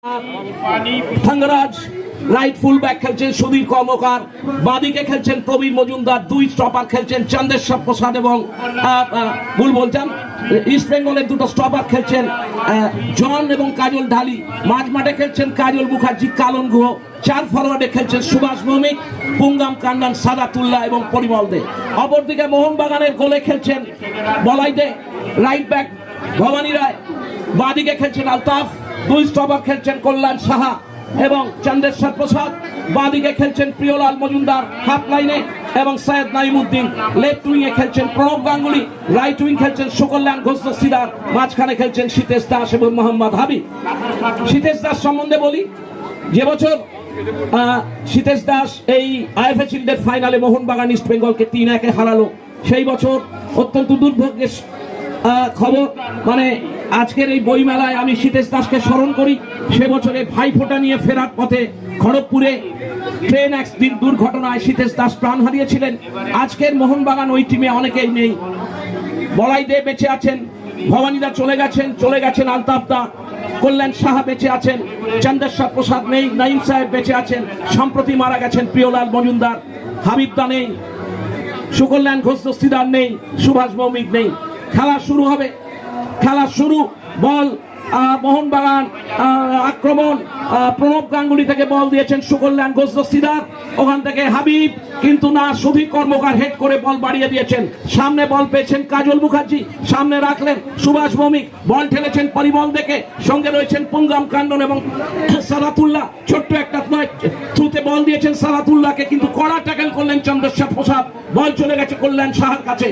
থাঙ্গরাজ right full back খেলছেন সুধীর কর্মকার, বাদিকে খেলছেন প্রবীর মজুমদার, দুই স্টপার খেলছেন চন্দ্রেশ্বর প্রসাদ এবং ভুল বলছেন ইস্ট বেঙ্গলের দুটো স্টপার খেলছেন জন এবং কাজল ঢালি, মাঝ মাঠে খেলছেন কাজল মুখার্জি, কালন গুহ, চার ফরওয়ার্ডে খেলছেন সুভাষ ভৌমিক, পুঙ্গাম কান্নান, সাদাতুল্লাহ এবং পরিমল দে। অপরদিকে মোহনবাগানের গোলে খেলছেন বলাইদে, রাইট ব্যাক ভবানী রায়, বাদিকে খেলছেন আলতাফ, দুই স্টপার খেলছেন কল্যাণ সাহা এবং চন্দ্রেশ্বর প্রসাদ, বাদিকে খেলছেন প্রিয়লাল মজুমদার হাফ লাইনে এবং সৈয়দ নাইমুদ্দিন, লেফট উইংয়ে খেলছেন প্রণব গাঙ্গুলি, রাইট উইং খেলছেন সুকল্যাণ ঘোষ দস্তিদার, মাঝখানে খেলছেন সীতেশ দাস এবং মোহাম্মদ হাবিব। সীতেশ দাস সম্বন্ধে বলি, যে বছর সীতেশ দাস এই আইএফএ শিল্ডের ফাইনালে মোহনবাগান ইস্ট বেঙ্গলকে 3-1 হারালো, সেই বছর অত্যন্ত দুর্ভাগ্যের খবর, মানে আজকের এই বইমেলায় আমি সীতেশ দাসকে স্মরণ করি। সে বছরে ভাইফোঁটা নিয়ে ফেরার পথে খড়গপুরে ট্রেন অ্যাক্সিডেন্ট দুর্ঘটনায় সীতেশ দাস প্রাণ হারিয়েছিলেন। আজকের মোহনবাগান ওই টিমে অনেকেই নেই। বলাইদে বেঁচে আছেন, ভবানীদা চলে গেছেন আলতাফদা, কল্যাণ সাহা বেঁচে আছেন, চন্দ্রেশ্বর প্রসাদ নেই, নাইম সাহেব বেঁচে আছেন, সম্প্রতি মারা গেছেন প্রিয়লাল মজুমদার, হাবিবদা নেই, সুকল্যাণ ঘোষ দস্তিদার নেই, সুভাষ ভৌমিক নেই। খেলা শুরু হবে, খেলা শুরু, বল মোহনবাগান আক্রমণ, প্রণব গাঙ্গুলি থেকে বল দিয়েছেন সুকল্যাণ ঘোষ দস্তিদার, ওখান থেকে হাবিব, কিন্তু না, সুধীর কর্মকার হেড করে বল বাড়িয়ে দিয়েছেন, সামনে বল পেয়েছেন কাজল মুখার্জি, সামনে রাখলেন সুভাষ ভৌমিক, বল ঠেলেছেন পরিমল দেখে, সঙ্গে রয়েছেন পুঙ্গাম কান্ডন এবং সালাতুল্লাহ, ছোট্ট একটা থ্রুতে বল দিয়েছেন সালাতুল্লাহকে, কিন্তু কড়া ট্যাকেল করলেন চন্দ্রেশ্বর প্রসাদ, বল চলে গেছে কল্যাণ সাহার কাছে।